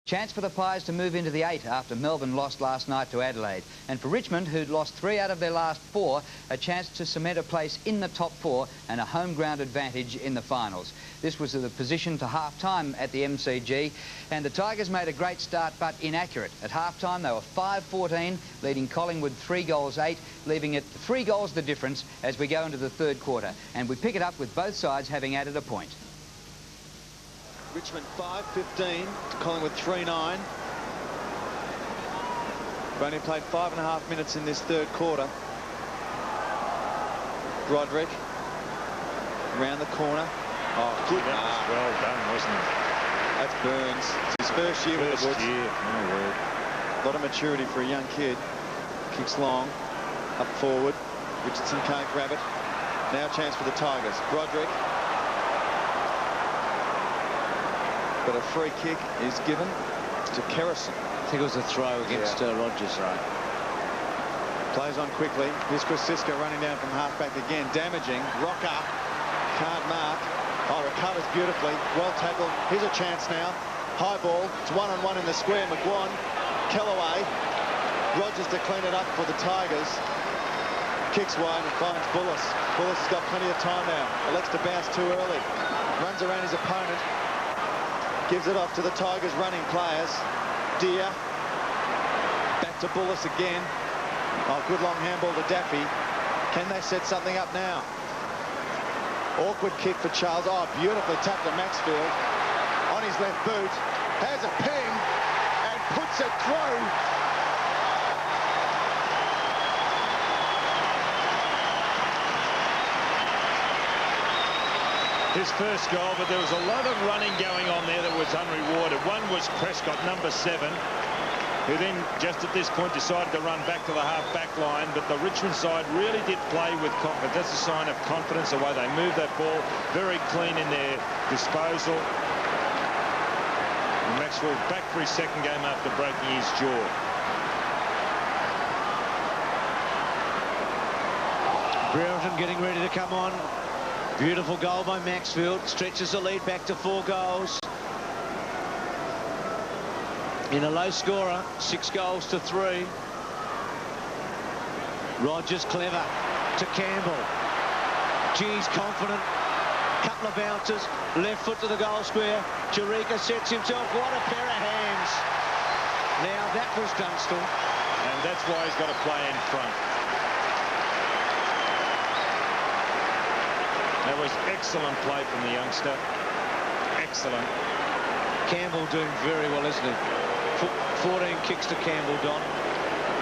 Chance for the Pies to move into the 8 after Melbourne lost last night to Adelaide. And for Richmond, who'd lost 3 out of their last 4, a chance to cement a place in the top 4 and a home ground advantage in the finals. This was the position for half-time at the MCG, and the Tigers made a great start but inaccurate. At half-time, they were 5-14, leading Collingwood 3-8, leaving it 3 goals the difference as we go into the third quarter. And we pick it up with both sides having added a point. Richmond 5-15 to Collingwood 3-9. We've only played 5.5 minutes in this third quarter. Broderick around the corner. Oh, good. That was well done, wasn't it? That's Burns. It's his first year with the Woods. A lot of maturity for a young kid. Kicks long, up forward. Richardson can't grab it. Now a chance for the Tigers. Broderick. But a free kick is given to Kerrison. I think it was a throw against Rogers. Right. Plays on quickly. Here's Chris Siska running down from halfback again. Damaging. Rocker. Can't mark. Oh, recovers beautifully. Well tackled. Here's a chance now. High ball. It's 1-on-1 in the square. McGuan. Kellaway. Rogers to clean it up for the Tigers. Kicks wide and finds Bullis. Bullis has got plenty of time now. Elects to bounce too early. Runs around his opponent. Gives it off to the Tigers running players. Deer. Back to Bullis again. Oh, good long handball to Daffy. Can they set something up now? Awkward kick for Charles. Oh, beautifully tapped to Maxfield. On his left boot. Has a ping and puts it through. His first goal, but there was a lot of running going on there that was unrewarded. One was Prescott, number 7, who then just at this point decided to run back to the half-back line, but the Richmond side really did play with confidence. That's a sign of confidence, the way they moved that ball, very clean in their disposal. And Maxwell back for his second game after breaking his jaw. Brereton getting ready to come on. Beautiful goal by Maxfield. Stretches the lead back to 4 goals. In a low scorer, 6 goals to 3. Rogers clever to Campbell. G's confident. Couple of bounces. Left foot to the goal square. Jurica sets himself. What a pair of hands. Now that was Dunstall. And that's why he's got to play in front. That was excellent play from the youngster. Excellent. Campbell doing very well, isn't he? 14 kicks to Campbell, Don.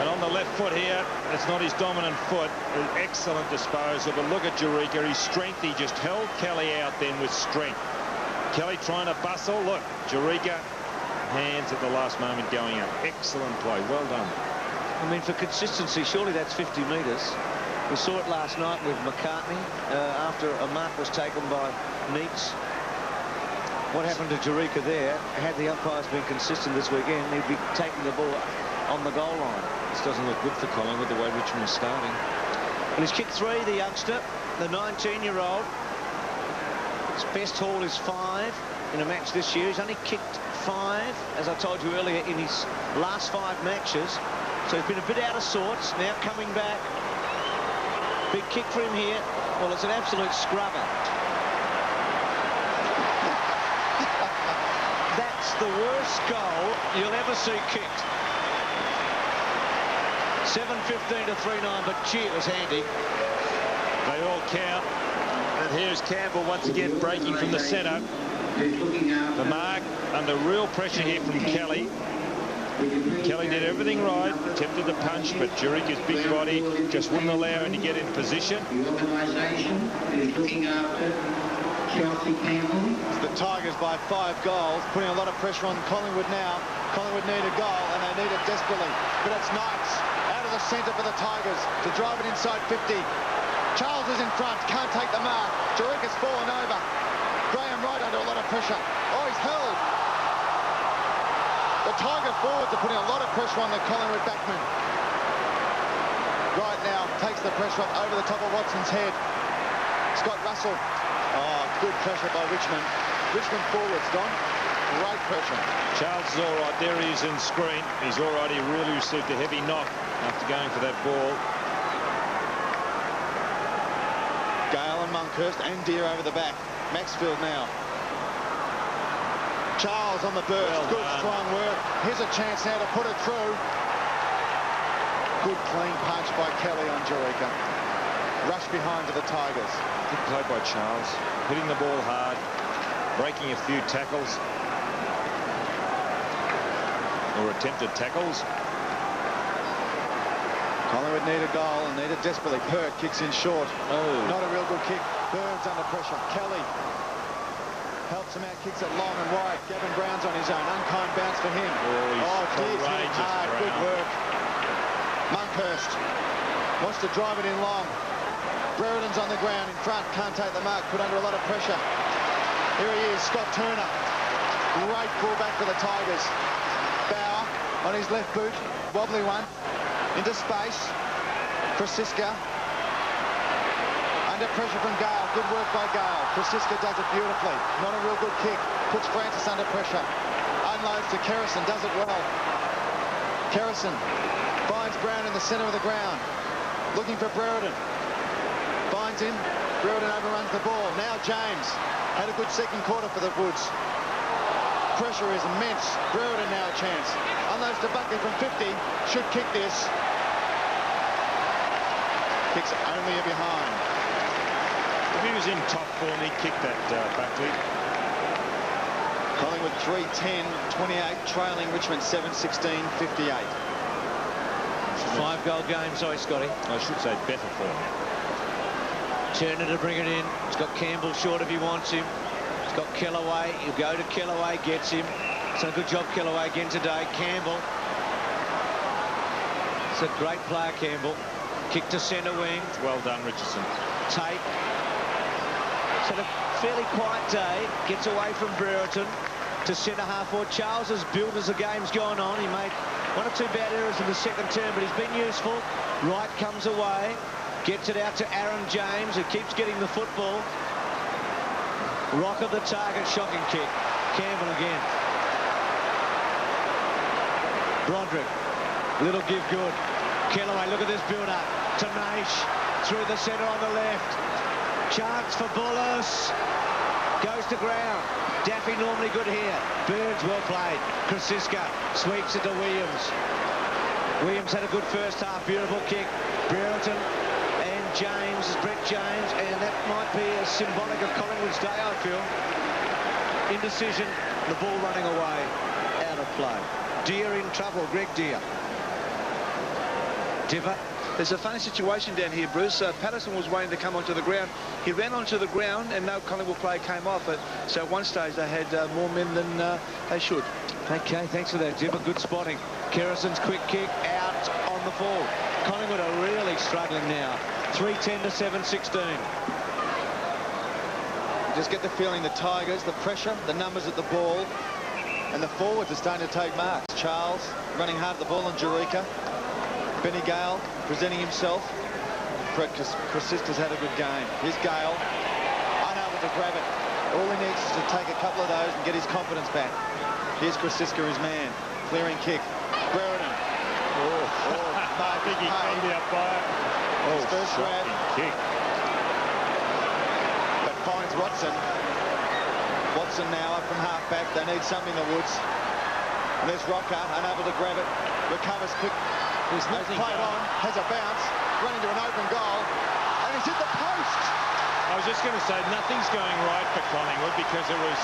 And on the left foot here, it's not his dominant foot. An excellent disposal. But look at Jurica. His strength, he just held Kelly out then with strength. Kelly trying to bustle. Look, Jurica, hands at the last moment going up. Excellent play. Well done. I mean, for consistency, surely that's 50 metres. We saw it last night with McCartney after a mark was taken by Neitz. What happened to Jurica there? Had the umpires been consistent this weekend, he'd be taking the ball on the goal line. This doesn't look good for Collingwood, the way Richmond is starting. And he's kicked 3, the youngster, the 19-year-old. His best haul is 5 in a match this year. He's only kicked 5, as I told you earlier, in his last 5 matches. So he's been a bit out of sorts. Now coming back. Big kick for him here. Well, it's an absolute scrubber. That's the worst goal you'll ever see kicked. 7-15 to 3-9, but gee, it was handy. They all count. And here's Campbell once again breaking from the centre. The mark under real pressure here from Kelly. Kelly did everything right, attempted the punch, but Jurica's big body just wouldn't allow him to get in position. The organisation is looking after Chelsea Campbell. The Tigers by 5 goals, putting a lot of pressure on Collingwood now. Collingwood need a goal, and they need it desperately. But it's Knights out of the centre for the Tigers to drive it inside 50. Charles is in front, can't take the mark. Jurica's fallen over. Graham Wright under a lot of pressure. Oh, he's held. The Tiger forwards are putting a lot of pressure on the Collingwood backman. Right now takes the pressure up over the top of Watson's head. Scott Russell. Oh, good pressure by Richmond. Richmond forwards, Don. Great pressure. Charles is all right. There he is in screen. He's all right. He really received a heavy knock after going for that ball. Gale and Monkhurst and Deere over the back. Maxfield now. Charles on the burst. Well Good done. strong work. Here's a chance now to put it through. Good clean punch by Kelly on Jurica. Rush behind to the Tigers. Good play by Charles. Hitting the ball hard. Breaking a few tackles. Or attempted tackles. Collingwood need a goal and need it desperately. Pert kicks in short. Oh. Not a real good kick. Burns under pressure. Kelly helps him out, kicks it long and wide. Gavin Brown's on his own. Unkind bounce for him. Deers hit it hard. Good work. Monkhurst wants to drive it in long. Brereton's on the ground in front. Can't take the mark. Put under a lot of pressure. Here he is, Scott Turner. Great fullback for the Tigers. Bauer on his left boot. Wobbly one. Into space. Francisca. Under pressure from Gale. Good work by Gale. Francisca does it beautifully. Not a real good kick. Puts Francis under pressure. Unloads to Kerrison. Does it well. Kerrison finds Brown in the centre of the ground. Looking for Brereton. Finds him. Brereton overruns the ball. Now James. Had a good second quarter for the Woods. Pressure is immense. Brereton now a chance. Unloads to Buckley from 50. Should kick this. Kicks only a behind. If he was in top form, he'd kick that Buckley. Collingwood 3-10-28, trailing Richmond 7-16-58. 5-goal game, sorry, Scotty. I should say better form. Turner to bring it in. He's got Campbell short if he wants him. He's got Kellaway. He'll go to Kellaway, gets him. So good job Kellaway again today. Campbell. It's a great player, Campbell. Kick to centre wing. Well done, Richardson. Tate. It's had a fairly quiet day. Gets away from Brereton to centre half forward. Charles has built as the game's gone on. He made one or two bad errors in the second term, but he's been useful. Wright comes away. Gets it out to Aaron James, who keeps getting the football. Rock of the target, shocking kick. Campbell again. Broderick. Little give good. Kellaway, look at this build-up. To Naish. Through the centre on the left. Chance for Bullis. Goes to ground. Daffy normally good here. Burns well played. Krasiska sweeps it to Williams. Williams had a good first half. Beautiful kick. Brereton and James, Brett James, and that might be as symbolic of Collingwood's day, I feel. Indecision, the ball running away, out of play. Deere in trouble, Greg Deere. Dipper. There's a funny situation down here, Bruce. Patterson was waiting to come onto the ground. He ran onto the ground and no Collingwood player came off it. So at one stage they had more men than they should. Okay, thanks for that, Dipper. Good spotting. Kerrison's quick kick out on the ball. Collingwood are really struggling now. 3-10 to 7-16. You just get the feeling the Tigers, the pressure, the numbers at the ball, and the forwards are starting to take marks. Charles running hard at the ball on Jurica. Benny Gale presenting himself. Brett Krasiska's had a good game. Here's Gale, unable to grab it. All he needs is to take a couple of those and get his confidence back. Here's Krasiska, his man. Clearing kick. Brereton. I think he came out by it. His first grab. Kick. But finds Watson. Watson now up from half-back. They need something in the Woods. And there's Rocker, unable to grab it. Recovers quick. There's nothing played on, has a bounce, running to an open goal, and he's hit the post. I was just going to say nothing's going right for Collingwood because it was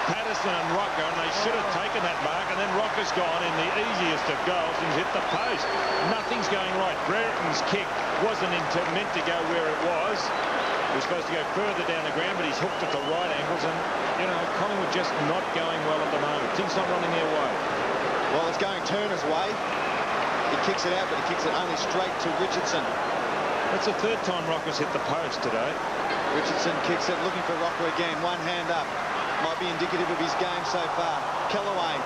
Patterson and Rocker, and they should have taken that mark, and then Rocker's gone in the easiest of goals and hit the post. Nothing's going right. Brereton's kick wasn't meant to go where it was. It was supposed to go further down the ground, but he's hooked at the right angles, and, you know, Collingwood just not going well at the moment. Things not running their way. Well, it's going Turner's way. He kicks it out, but he kicks it only straight to Richardson. That's the third time Rocker's hit the post today. Richardson kicks it, looking for Rocker again. One hand up. Might be indicative of his game so far. Kellaway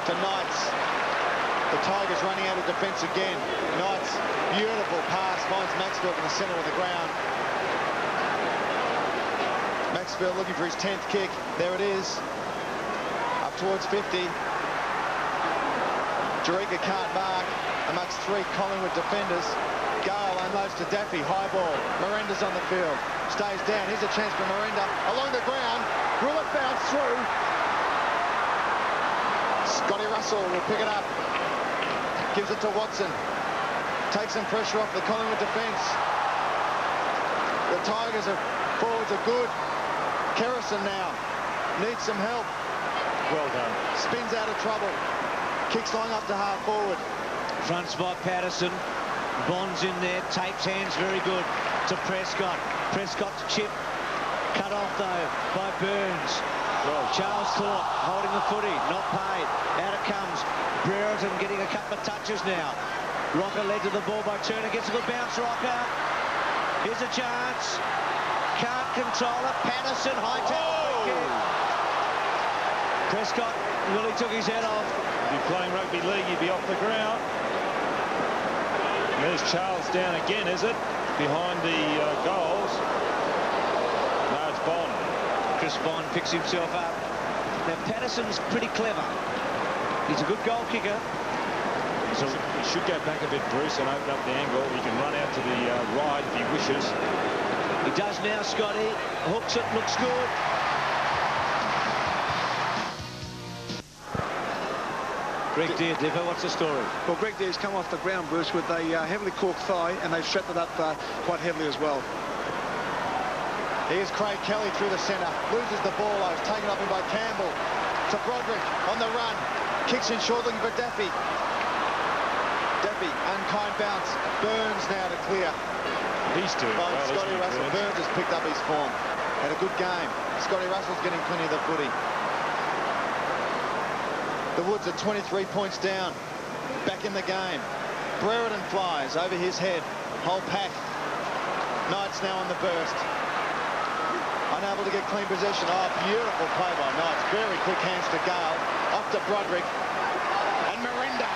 to Knights. The Tigers running out of defence again. Knights, beautiful pass, finds Maxfield in the centre of the ground. Maxfield looking for his 10th kick. There it is. A towards 50. Jurica can't mark amongst 3 Collingwood defenders. Gale unloads to Daffy, high ball. Miranda's on the field, stays down. Here's a chance for Miranda along the ground. Will it bounce through? Scotty Russell will pick it up. Gives it to Watson. Takes some pressure off the Collingwood defence. The Tigers' forwards are good. Kerrison now needs some help. Well done. Spins out of trouble. Kicks long up to half forward. Fronts by Patterson. Bond's in there. Tapes hands very good to Prescott. Prescott to chip. Cut off though by Burns. Well, Charles caught holding the footy. Not paid. Out it comes. Brereton getting a couple of touches now. Rocker led to the ball by Turner. Gets a good bounce. Rocker. Here's a chance. Can't control it. Patterson high tackle. Prescott really took his head off. If you're playing rugby league, you'd be off the ground. And there's Charles down again, is it? Behind the goals. No, it's Bond. Chris Bond picks himself up. Now, Patterson's pretty clever. He's a good goal kicker. So he should go back a bit, Bruce, and open up the angle. He can run out to the right if he wishes. He does now, Scotty. Hooks it, looks good. Greg Deere, Dipper, what's the story? Well, Greg Deere's come off the ground, Bruce, with a heavily corked thigh, and they've strapped it up quite heavily as well. Here's Craig Kelly through the centre. Loses the ball, though. It's taken up in by Campbell. To Broderick on the run. Kicks in short, looking for Daffy. Daffy, unkind bounce. Burns now to clear. He's doing By well, Scotty isn't he, Russell. Burns has picked up his form. Had a good game. Scotty Russell's getting plenty of the footy. The Woods are 23 points down. Back in the game. Brereton flies over his head. Whole pack. Knights now on the burst. Unable to get clean possession. Oh, beautiful play by Knights. Very quick hands to Gale. Off to Broderick. And Miranda.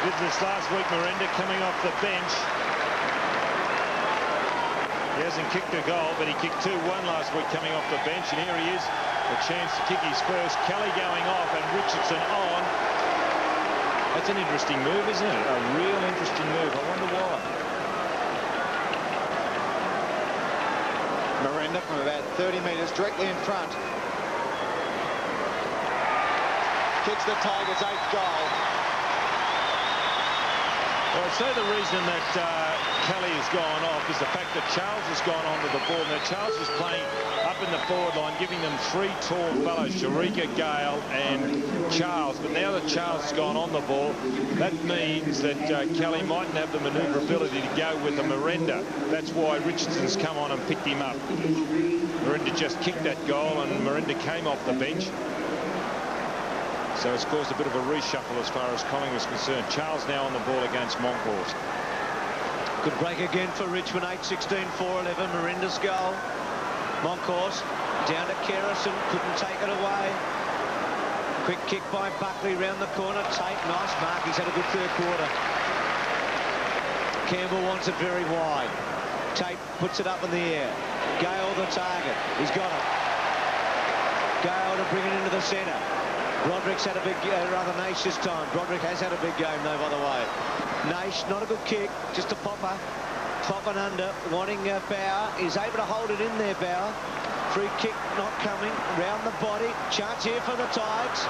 Did this last week, Miranda coming off the bench. He hasn't kicked a goal, but he kicked 2-1 last week coming off the bench, and here he is, a chance to kick his first. Kelly going off and Richardson on. That's an interesting move, isn't it? A real interesting move. I wonder why. Miranda from about 30 metres directly in front. Kicks the Tigers' 8th goal. Well, I'd say the reason that Kelly has gone off is the fact that Charles has gone onto the ball. Now, Charles is playing up in the forward line, giving them 3 tall fellows, Jurica, Gale and Charles. But now that Charles has gone on the ball, that means that Kelly mightn't have the manoeuvrability to go with the Miranda. That's why Richardson's come on and picked him up. Miranda just kicked that goal and Miranda came off the bench. So it's caused a bit of a reshuffle as far as Collingwood was concerned. Charles now on the ball against Monkhorst. Good break again for Richmond. 8-16, 4-11. Miranda's goal. Monkhorst down to Kerrison. Couldn't take it away. Quick kick by Buckley round the corner. Tate, nice mark. He's had a good third quarter. Campbell wants it very wide. Tate puts it up in the air. Gale the target. He's got it. Gale to bring it into the centre. Broderick's had a big, rather Naish this time. Broderick has had a big game though, by the way. Naish, not a good kick, just a popper. Popping under, wanting Bauer. Is able to hold it in there, Bauer. Free kick not coming, round the body. Chance here for the Tigers.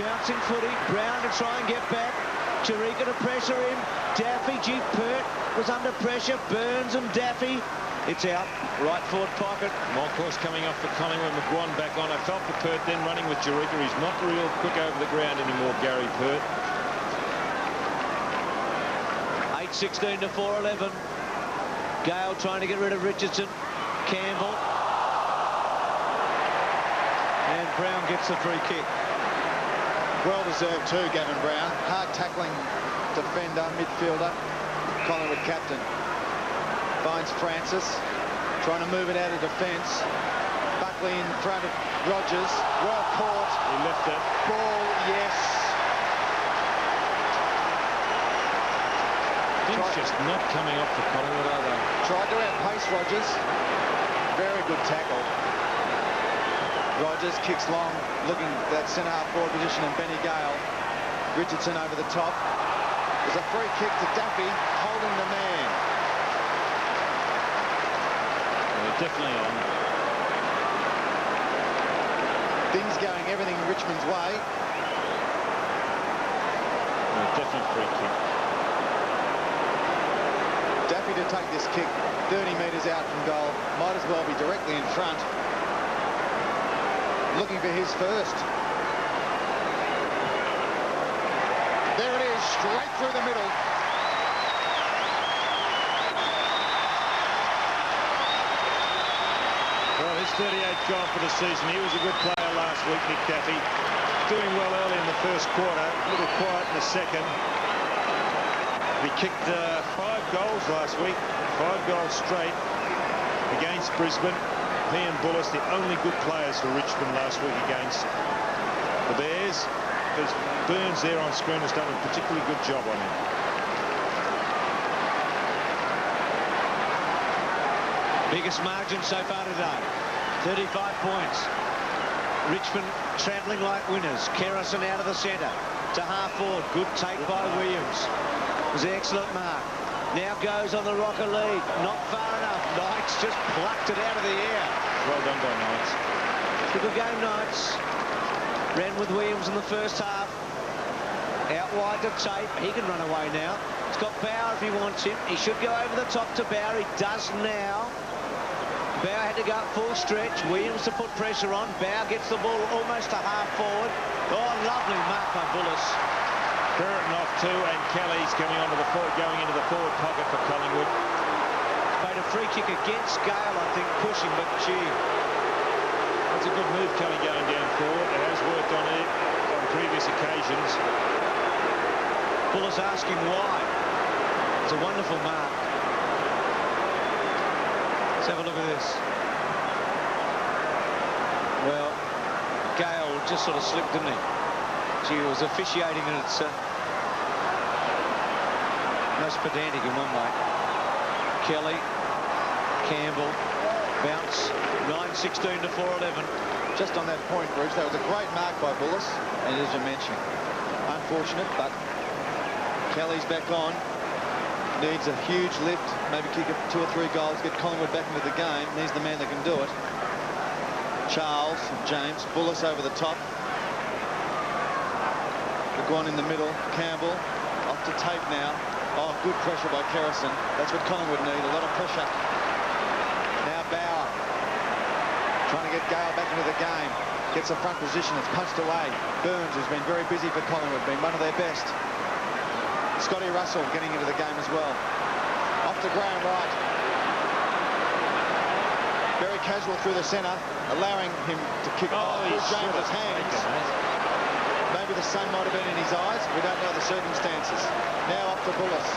Bouncing footy, Brown to try and get back. Jurica to pressure him. Daffy, G. Pert was under pressure. Burns and Daffy. It's out, right forward pocket. Monkhorst coming off for Collingwood, McGuan back on. I felt for Pert then running with Jurica. He's not real quick over the ground anymore, Gary Pert. 8-16 to 4-11. Gale trying to get rid of Richardson. Campbell. And Brown gets the free kick. Well deserved too, Gavin Brown. Hard tackling defender, midfielder, Collingwood captain. Finds Francis, trying to move it out of defence. Buckley in front of Rogers. Well caught. He left it. Ball, yes. Things just not coming off for Collingwood, are they? Tried to outpace Rogers. Very good tackle. Rogers kicks long, looking at that centre half forward position, and Benny Gale. Richardson over the top. There's a free kick to Daffy, holding the man. They're definitely on. Things going everything Richmond's way. Definitely free kick. Daffy to take this kick 30 metres out from goal. Might as well be directly in front. Looking for his first. There it is, straight through the middle. Well, his 38th goal for the season. He was a good player last week, Nick Daffy. Doing well early in the first quarter, a little quiet in the second. He kicked 5 goals last week, 5 goals straight against Brisbane. He and Bullis, the only good players for Richmond last week against the Bears. There's Burns there on screen has done a particularly good job on him. Biggest margin so far today, 35 points. Richmond travelling like winners. Kerrison out of the centre to half forward. Good take by Williams. It was an excellent mark. Now goes on the rocker lead. Not far enough. Knights just plucked it out of the air. Well done by Knights. Good game, Knights. Ran with Williams in the first half. Out wide to Tape. He can run away now. He's got Bauer if he wants him. He should go over the top to Bauer. He does now. Bauer had to go up full stretch. Williams to put pressure on. Bauer gets the ball almost to half forward. Oh, lovely mark by Bullis. Burton off too, and Kelly's coming onto the forward, going into the forward pocket for Collingwood. Made a free kick against Gale, I think, pushing, but gee. That's a good move, Kelly, going down forward. It has worked on it on previous occasions. Bullis asking why. It's a wonderful mark. Let's have a look at this. Well, Gale just sort of slipped, didn't he? Gee, he was officiating, and it's most pedantic in one way. Kelly, Campbell, bounce, 9-16 to 4-11. Just on that point, Bruce, that was a great mark by Bullis, and as you mentioned, unfortunate, but Kelly's back on. Needs a huge lift, maybe kick up 2 or 3 goals, get Collingwood back into the game. Needs the man that can do it. Charles, James, Bullis over the top. McGuan in the middle, Campbell, off to Tape now. Oh, good pressure by Kerrison. That's what Collingwood need, a lot of pressure. Now Bauer, trying to get Gale back into the game. Gets a front position, it's punched away. Burns has been very busy for Collingwood, been one of their best. Scotty Russell getting into the game as well. Off to Graham Wright. Very casual through the centre, allowing him to kick through James's hands. Maybe the sun might have been in his eyes. We don't know the circumstances. Now off to Bullis.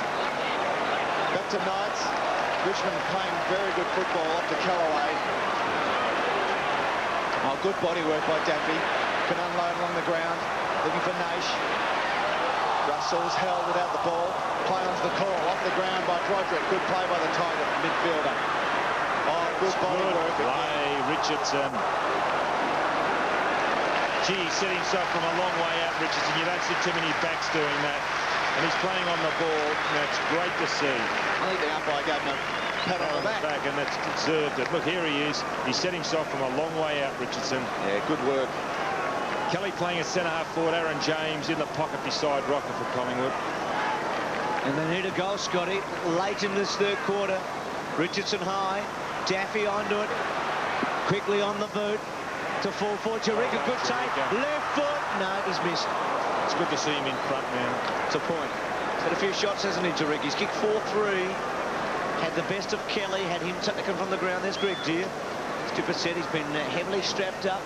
Back to Knights. Richmond playing very good football off to Callaway. Oh, good body work by Daffy. Can unload along the ground. Looking for Naish. Russell's held without the ball. Play onto the call. Off the ground by Broderick. Good play by the Tiger midfielder. Oh, good body work. Play, Richardson. Gee, he set himself from a long way out, Richardson. You don't see too many backs doing that. And he's playing on the ball. That's great to see. I think the umpire gave him a pat on the back. And that's deserved it. Look, here he is. He set himself from a long way out, Richardson. Yeah, good work. Kelly playing a centre-half forward. Aaron James in the pocket beside Rocker for Collingwood. And they need a goal, Scotty, late in this third quarter. Richardson high. Daffy onto it. Quickly on the boot. To fall forward. Jerick, a good take. Left foot. No, he's missed. It's good to see him in front now. It's a point. He's had a few shots, hasn't he, Jerick? He's kicked 4-3. Had the best of Kelly. Had him taken from the ground. There's Greg Deere. Stupid said he's been heavily strapped up.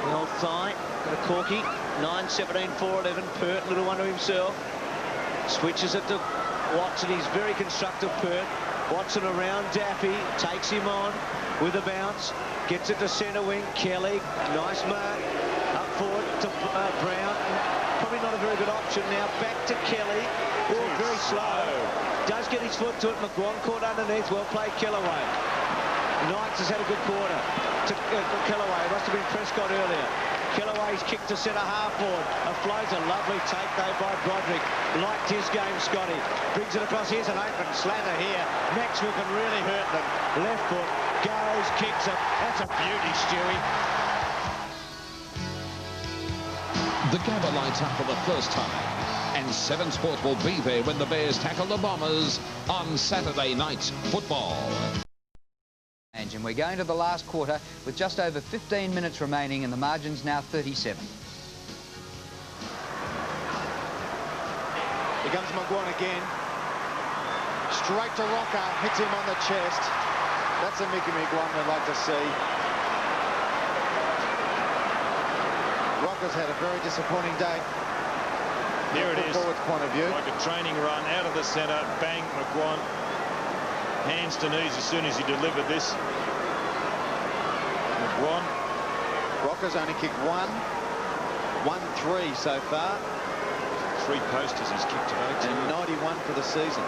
The old thigh. Got a corky. 9-17, 4-11. Pert, little one to himself. Switches it to Watson. He's very constructive, Pert. Watson around Daffy. Takes him on with a bounce. Gets it to centre wing. Kelly. Nice mark. Up forward to Brown. Probably not a very good option now. Back to Kelly. Oh, very slow. Does get his foot to it. McGuan caught underneath. Well played, Kellaway. Knights has had a good quarter. to Kellaway. It must have been Prescott earlier. Kellaway's kick to centre half forward. A floater. Lovely take though by Broderick. Liked his game, Scotty. Brings it across. Here's an open slather here. Maxwell can really hurt them. Left foot. Goes. Kicks it. That's a beauty, Stewie. The Gabba lights up for the first time, and 7 Sport will be there when the Bears tackle the Bombers on Saturday Night Football. And we're going to the last quarter with just over 15 minutes remaining, and the margin's now 37. Here comes McGuan again. Straight to Rocker, hits him on the chest. That's a Mickey McGuan we'd like to see. Rocker's had a very disappointing day. Here it is. Forward's point of view. Like a training run out of the centre. Bang, McGuan. Hands to knees as soon as he delivered this. McGuan. Rocker's only kicked 1-3 so far. 3 posters he's kicked today too. And 91 for the season.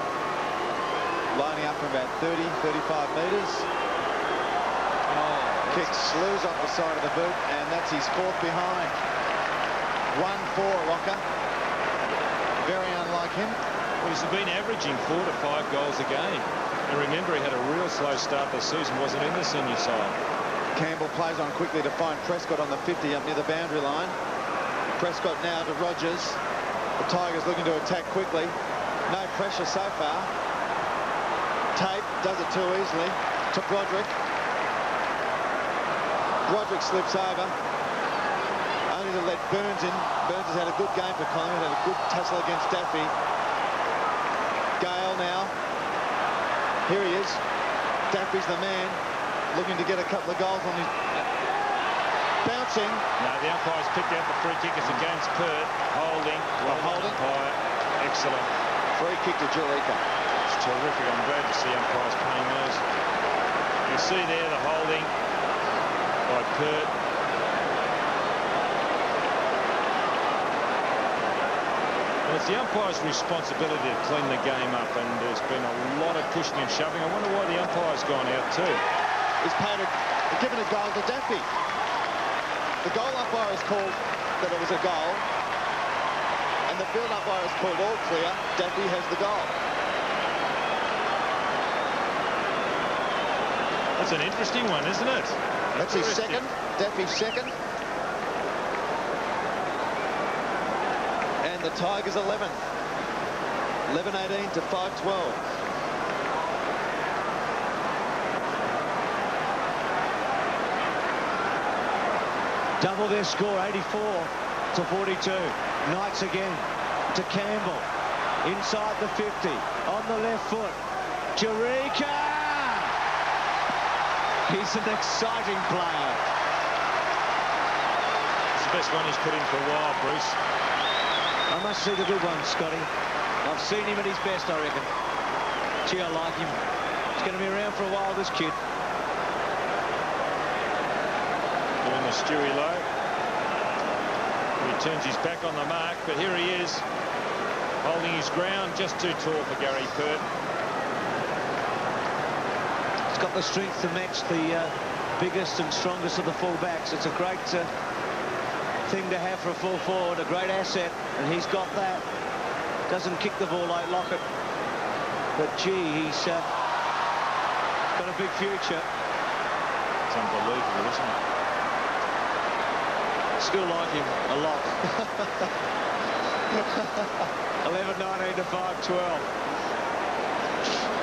Lining up from about 30, 35 metres. Kicks slews off the side of the boot, and that's his 4th behind. 1-4, Rocker. Very unlike him. Well, he's been averaging 4 to 5 goals a game. And remember, he had a real slow start this season, wasn't in the senior side. Campbell plays on quickly to find Prescott on the 50 up near the boundary line. Prescott now to Rogers. The Tigers looking to attack quickly. No pressure so far. Tate does it too easily to Broderick. Broderick slips over. Only to let Burns in. Burns has had a good game for Collingwood. Had a good tussle against Daffy. Gale now. Here he is. Daffy's the man. Looking to get a couple of goals on his... Bouncing. No, the umpire's picked out the free kick. It's against Pert. Holding. Well, holding. Umpire. Excellent. Free kick to Jureka. It's terrific. I'm glad to see umpires paying those. You see there the holding by Pert. And it's the umpire's responsibility to clean the game up, and there's been a lot of pushing and shoving. I wonder why the umpire's gone out too. He's given a goal to Daffy. The goal umpire has called that it was a goal, and the field umpire has called all clear. Daffy has the goal. That's an interesting one, isn't it? That's his second. Daffy's second. And the Tigers 11th. 11-18 to 5-12. Double their score, 84 to 42. Knights again to Campbell. Inside the 50. On the left foot. Jureka! He's an exciting player. It's the best one he's put in for a while, Bruce. I must see the good ones, Scotty. I've seen him at his best, I reckon. Gee, I like him. He's going to be around for a while, this kid. Doing the Stewie low. He turns his back on the mark, but here he is, holding his ground, just too tall for Gary Pert. He's got the strength to match the biggest and strongest of the full-backs. It's a great thing to have for a full forward, a great asset, and he's got that. Doesn't kick the ball like Lockett, but gee, he's got a big future. It's unbelievable, isn't it? Still like him a lot. 11-19 to 5-12.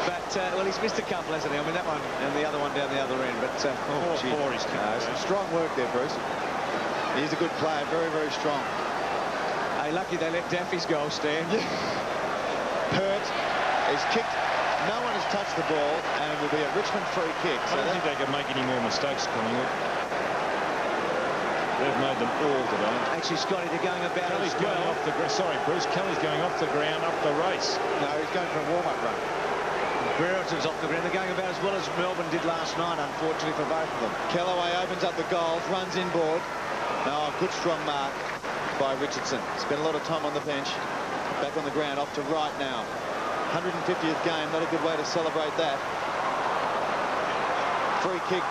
But, well, he's missed a couple, hasn't he? I mean, that one and the other one down the other end. But, four he's kicked. Some strong work there, Bruce. He's a good player, very, very strong. Hey, lucky they let Daffy's goal stand. Pert is kicked. No one has touched the ball, and it will be a Richmond free kick. I don't think they can make any more mistakes, Collingwood. They've made them all today. Actually, Scotty, they're going about Kelly's as well. going off the ground. Sorry, Bruce. Kelly's going off the ground, up the race. No, he's going for a warm-up run. Brereton's off the ground. They're going about as well as Melbourne did last night, unfortunately for both of them. Kellaway opens up the goals, runs inboard. Now a good strong mark by Richardson. Spent a lot of time on the bench. Back on the ground, off to right now. 150th game, not a good way to celebrate that. Free kick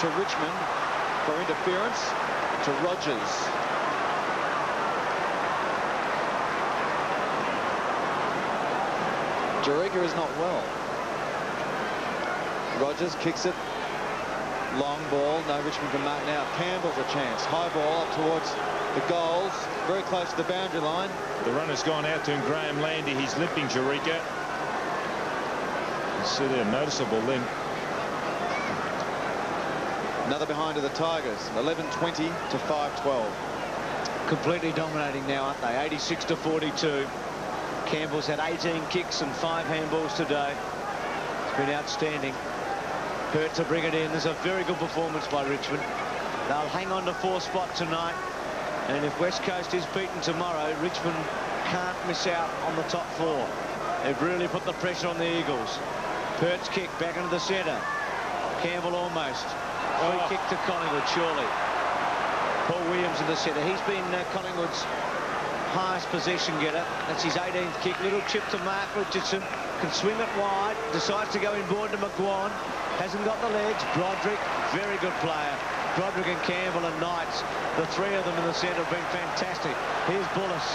to Richmond for interference to Rogers. Jurica is not well. Rogers kicks it. Long ball. No Richmond can mark now. Campbell's a chance. High ball up towards the goals. Very close to the boundary line. The runner's gone out to him. Graham Landy. He's limping Jurica. You see there, noticeable limp. Another behind to the Tigers. 11-20 to 5-12. Completely dominating now, aren't they? 86 to 42. Campbell's had 18 kicks and 5 handballs today. It's been outstanding. Hurt to bring it in. There's a very good performance by Richmond. They'll hang on to 4th spot tonight. And if West Coast is beaten tomorrow, Richmond can't miss out on the top 4. They've really put the pressure on the Eagles. Pert's kick back into the centre. Campbell almost. Free kick to Collingwood, surely. Paul Williams in the centre. He's been Collingwood's highest possession getter. That's his 18th kick. Little chip to Mark Richardson. Can swing it wide. Decides to go inboard to McGuan. Hasn't got the legs. Broderick, very good player. Broderick and Campbell and Knights. The 3 of them in the centre have been fantastic. Here's Bullis.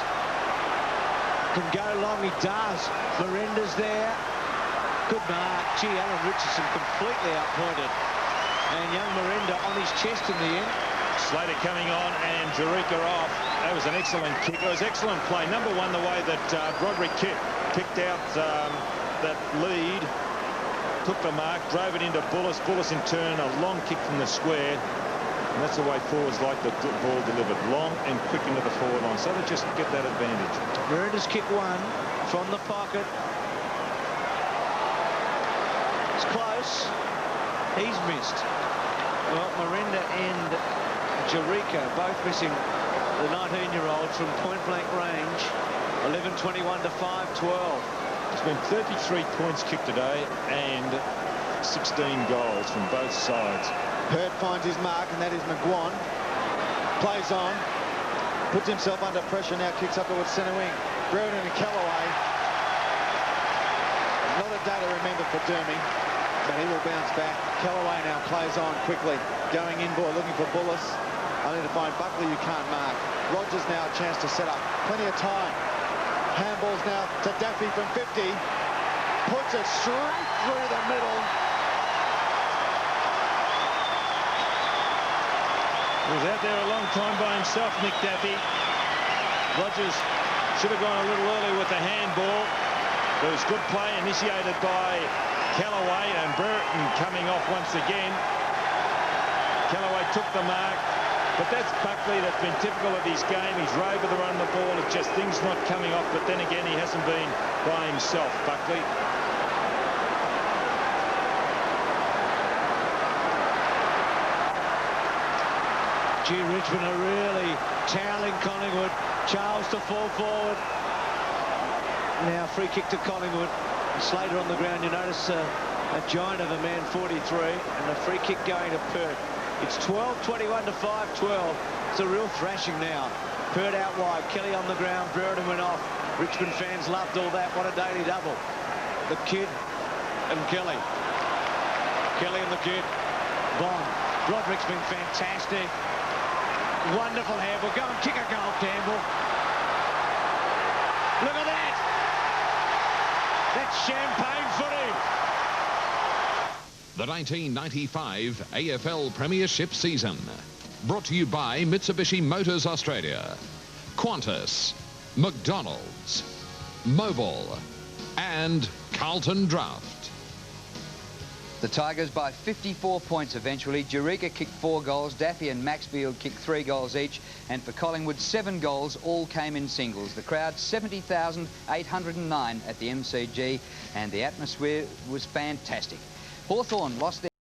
Can go long. He does. Miranda's there. Good mark. Gee, Alan Richardson completely outpointed. And young Miranda on his chest in the end. Slater coming on and Jurica off. That was an excellent kick. It was excellent play. Number one, the way that Broderick kicked out that lead, took the mark, drove it into Bullis. Bullis in turn, a long kick from the square. And that's the way forwards like the ball delivered. Long and quick into the forward line. So they just get that advantage. Miranda's kick 1 from the pocket. It's close. He's missed. Well, Miranda and Jurica both missing the 19-year-old from point-blank range. 11-21 to 5-12. There's been 33 points kicked today and 16 goals from both sides. Pert finds his mark, and that is McGuan. Plays on. Puts himself under pressure now. Kicks up towards centre wing. Brereton and Callaway. Not a day to remember for Dermy. But he will bounce back. Callaway now plays on quickly. Going inboard, looking for Bullis. Only to find Buckley, you can't mark. Rogers now a chance to set up. Plenty of time. Handballs now to Daffy from 50. Puts it straight through the middle. He was out there a long time by himself, Nick Daffy. Rogers should have gone a little early with the handball. There was good play initiated by Callaway, and Brereton coming off once again. Callaway took the mark, but that's Buckley. That's been typical of his game. He's raved with the run of the ball. It's just things not coming off, but then again, he hasn't been by himself, Buckley. Gee, Richmond are really toweling Collingwood. Charles to fall forward. Now free kick to Collingwood. Slater on the ground. You notice a giant of a man, 43, and a free kick going to Pert. It's 12-21 to 5-12. It's a real thrashing now. Pert out wide. Kelly on the ground. Brereton went off. Richmond fans loved all that. What a daily double. The kid and Kelly. Kelly and the kid. Bond. Broderick's been fantastic. Wonderful handball. Go and kick a goal, Campbell. Look at that. That's champagne for him. The 1995 AFL Premiership season. Brought to you by Mitsubishi Motors Australia, Qantas, McDonald's, Mobil, and Carlton Draft. The Tigers by 54 points eventually. Jurica kicked 4 goals. Daffy and Maxfield kicked 3 goals each. And for Collingwood, 7 goals all came in singles. The crowd, 70,809 at the MCG. And the atmosphere was fantastic. Hawthorn lost their